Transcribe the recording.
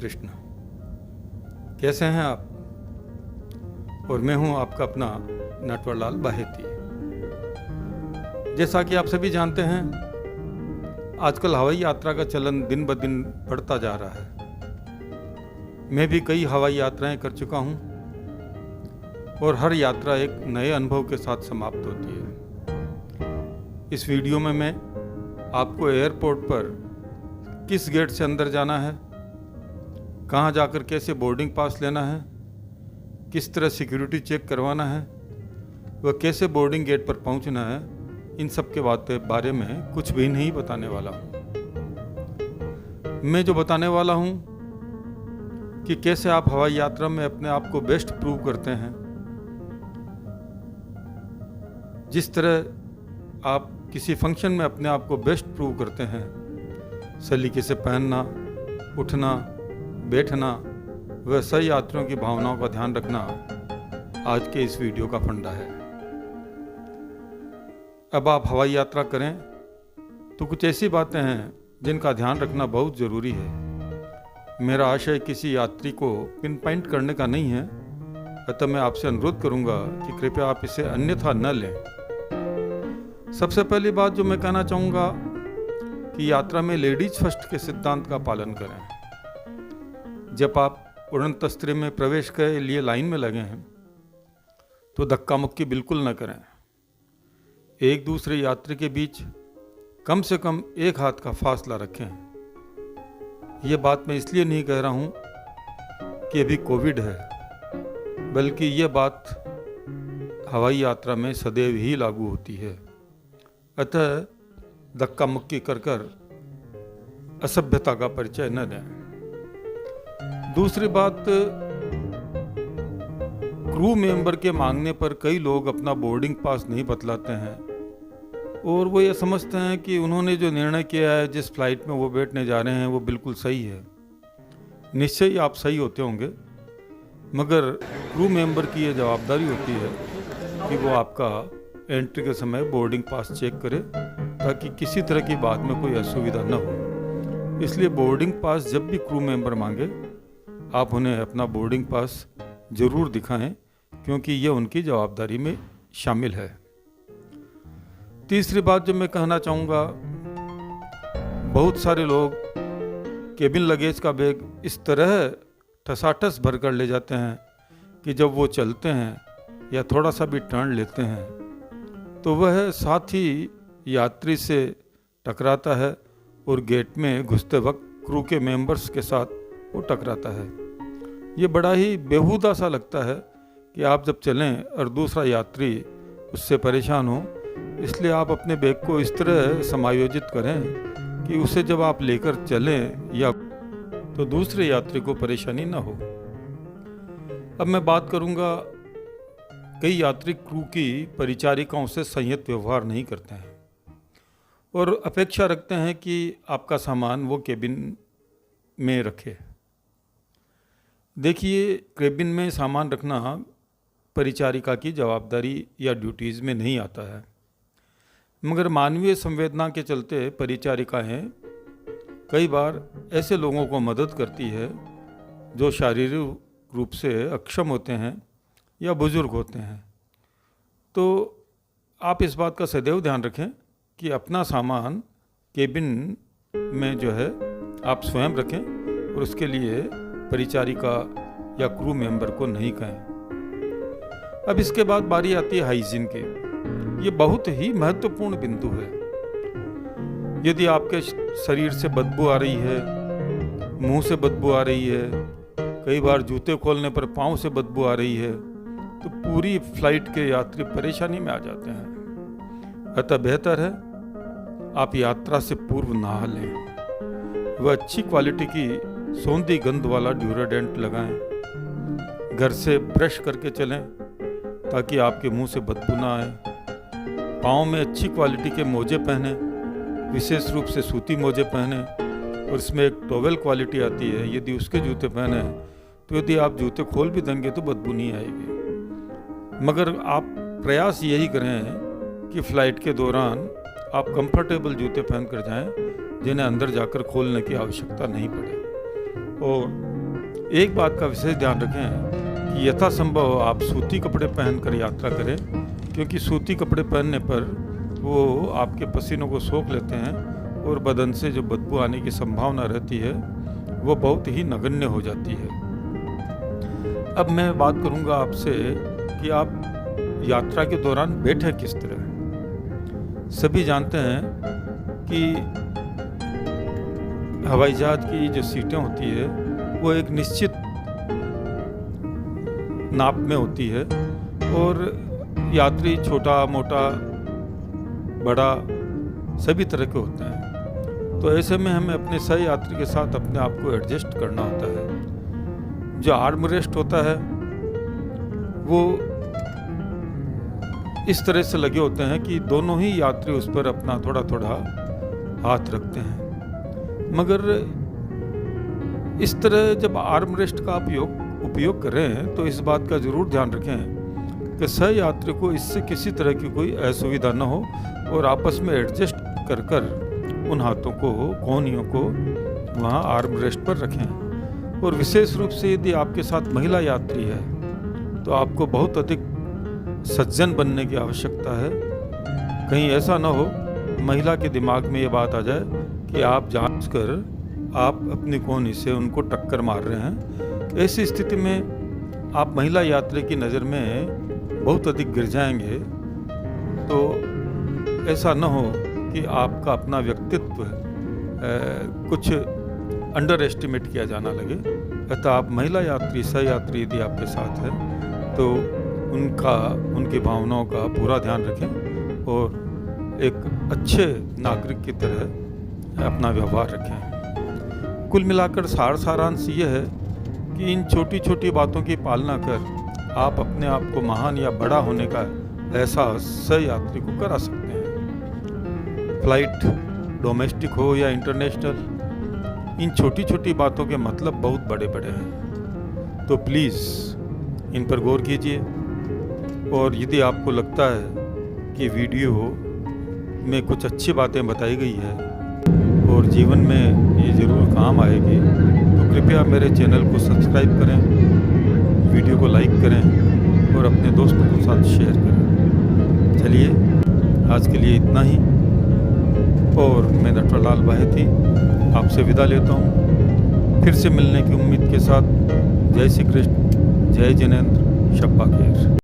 कृष्ण। कैसे हैं आप? और मैं हूं आपका अपना नटवरलाल बाहेती। जैसा कि आप सभी जानते हैं, आजकल हवाई यात्रा का चलन दिन ब दिन बढ़ता जा रहा है। मैं भी कई हवाई यात्राएं कर चुका हूं और हर यात्रा एक नए अनुभव के साथ समाप्त होती है। इस वीडियो में मैं आपको एयरपोर्ट पर किस गेट से अंदर जाना है, कहां जाकर कैसे बोर्डिंग पास लेना है, किस तरह सिक्योरिटी चेक करवाना है, वह कैसे बोर्डिंग गेट पर पहुंचना है, इन सब के बारे में कुछ भी नहीं बताने वाला हूं। मैं जो बताने वाला हूं कि कैसे आप हवाई यात्रा में अपने आप को बेस्ट प्रूव करते हैं। जिस तरह आप किसी फंक्शन में अपने आप को बेस्ट प्रूव करते हैं, सलीके से पहनना, उठना, बैठना, वह सही यात्रियों की भावनाओं का ध्यान रखना आज के इस वीडियो का फंडा है। अब आप हवाई यात्रा करें तो कुछ ऐसी बातें हैं जिनका ध्यान रखना बहुत ज़रूरी है। मेरा आशय किसी यात्री को पिन पॉइंट करने का नहीं है, अतः मैं आपसे अनुरोध करूंगा कि कृपया आप इसे अन्यथा न लें। सबसे पहली बात जो मैं कहना चाहूँगा कि यात्रा में लेडीज फर्स्ट के सिद्धांत का पालन करें। जब आप उड़न तस्त्रे में प्रवेश के लिए लाइन में लगे हैं तो धक्का मुक्की बिल्कुल न करें। एक दूसरे यात्री के बीच कम से कम एक हाथ का फासला रखें। यह बात मैं इसलिए नहीं कह रहा हूँ कि अभी कोविड है, बल्कि यह बात हवाई यात्रा में सदैव ही लागू होती है। अतः धक्का मुक्की कर असभ्यता का परिचय न दें। दूसरी बात, क्रू मेंबर के मांगने पर कई लोग अपना बोर्डिंग पास नहीं बतलाते हैं और वो ये समझते हैं कि उन्होंने जो निर्णय किया है, जिस फ्लाइट में वो बैठने जा रहे हैं, वो बिल्कुल सही है। निश्चय ही आप सही होते होंगे, मगर क्रू मेंबर की ये जवाबदारी होती है कि वो आपका एंट्री के समय बोर्डिंग पास चेक करे ताकि किसी तरह की बात में कोई असुविधा न हो। इसलिए बोर्डिंग पास जब भी क्रू मेंबर मांगे, आप उन्हें अपना बोर्डिंग पास ज़रूर दिखाएं, क्योंकि ये उनकी जवाबदारी में शामिल है। तीसरी बात जो मैं कहना चाहूँगा, बहुत सारे लोग केबिन लगेज का बैग इस तरह ठसाठस भर कर ले जाते हैं कि जब वो चलते हैं या थोड़ा सा भी टर्न लेते हैं तो वह साथी यात्री से टकराता है और गेट में घुसते वक्त क्रू के मेंबर्स के साथ वो टकराता है। ये बड़ा ही बेहुदा सा लगता है कि आप जब चलें और दूसरा यात्री उससे परेशान हो। इसलिए आप अपने बैग को इस तरह समायोजित करें कि उसे जब आप लेकर चलें या तो दूसरे यात्री को परेशानी ना हो। अब मैं बात करूंगा, कई यात्री क्रू की परिचारिकाओं से संयत व्यवहार नहीं करते हैं और अपेक्षा रखते हैं कि आपका सामान वो केबिन में रखे। देखिए, केबिन में सामान रखना परिचारिका की जवाबदारी या ड्यूटीज़ में नहीं आता है, मगर मानवीय संवेदना के चलते परिचारिकाएं कई बार ऐसे लोगों को मदद करती है जो शारीरिक रूप से अक्षम होते हैं या बुजुर्ग होते हैं। तो आप इस बात का सदैव ध्यान रखें कि अपना सामान केबिन में जो है आप स्वयं रखें और उसके लिए परिचारिका या क्रू मेंबर को नहीं कहें। अब इसके बाद बारी आती है हाइजीन की। ये बहुत ही महत्वपूर्ण बिंदु है। यदि आपके शरीर से बदबू आ रही है, मुंह से बदबू आ रही है, कई बार जूते खोलने पर पाँव से बदबू आ रही है, तो पूरी फ्लाइट के यात्री परेशानी में आ जाते हैं। अतः बेहतर है आप यात्रा से पूर्व नहा लें। वह अच्छी क्वालिटी की सौंधी गंध वाला ड्यूराडेंट लगाएं। घर से ब्रश करके चलें ताकि आपके मुंह से बदबू ना आए। पाँव में अच्छी क्वालिटी के मोजे पहने, विशेष रूप से सूती मोजे पहने, और इसमें एक टॉवेल क्वालिटी आती है, यदि उसके जूते पहने तो यदि आप जूते खोल भी देंगे तो बदबू नहीं आएगी। मगर आप प्रयास यही करें कि फ़्लाइट के दौरान आप कंफर्टेबल जूते पहन कर जाएं, जिन्हें अंदर जाकर खोलने की आवश्यकता नहीं पड़े। और एक बात का विशेष ध्यान रखें कि यथासंभव आप सूती कपड़े पहनकर यात्रा करें, क्योंकि सूती कपड़े पहनने पर वो आपके पसीनों को सोख लेते हैं और बदन से जो बदबू आने की संभावना रहती है वो बहुत ही नगण्य हो जाती है। अब मैं बात करूंगा आपसे कि आप यात्रा के दौरान बैठे किस तरह। सभी जानते हैं कि हवाई जहाज की जो सीटें होती है वो एक निश्चित नाप में होती है और यात्री छोटा मोटा बड़ा सभी तरह के होते हैं। तो ऐसे में हमें अपने सह यात्री के साथ अपने आप को एडजस्ट करना होता है। जो आर्म रेस्ट होता है वो इस तरह से लगे होते हैं कि दोनों ही यात्री उस पर अपना थोड़ा थोड़ा हाथ रखते हैं, मगर इस तरह जब आर्म रेस्ट का आप उपयोग कर रहे हैं तो इस बात का ज़रूर ध्यान रखें कि सह यात्री को इससे किसी तरह की कोई असुविधा न हो और आपस में एडजस्ट कर उन हाथों को, कोहनियों को वहाँ आर्म रेस्ट पर रखें। और विशेष रूप से यदि आपके साथ महिला यात्री है तो आपको बहुत अधिक सज्जन बनने की आवश्यकता है। कहीं ऐसा ना हो महिला के दिमाग में ये बात आ जाए कि आप जानबूझकर आप अपनी कोहनी से उनको टक्कर मार रहे हैं। ऐसी स्थिति में आप महिला यात्री की नज़र में बहुत अधिक गिर जाएंगे। तो ऐसा न हो कि आपका अपना व्यक्तित्व कुछ अंडर एस्टिमेट किया जाना लगे। अतः आप महिला यात्री, सह यात्री यदि आपके साथ है तो उनकी भावनाओं का पूरा ध्यान रखें और एक अच्छे नागरिक की तरह अपना व्यवहार रखें। कुल मिलाकर सारांश ये है कि इन छोटी छोटी बातों की पालना कर आप अपने आप को महान या बड़ा होने का एहसास सह यात्री को करा सकते हैं। फ्लाइट डोमेस्टिक हो या इंटरनेशनल, इन छोटी छोटी बातों के मतलब बहुत बड़े बड़े हैं। तो प्लीज़ इन पर गौर कीजिए और यदि आपको लगता है कि वीडियो में कुछ अच्छी बातें बताई गई है और जीवन में ये ज़रूर काम आएगी तो कृपया मेरे चैनल को सब्सक्राइब करें, वीडियो को लाइक करें और अपने दोस्तों के साथ शेयर करें। चलिए आज के लिए इतना ही और मैं नटवरलाल बाहेती आपसे विदा लेता हूँ। फिर से मिलने की उम्मीद के साथ जय श्री कृष्ण, जय जिनेंद्र, शब्बा खैर।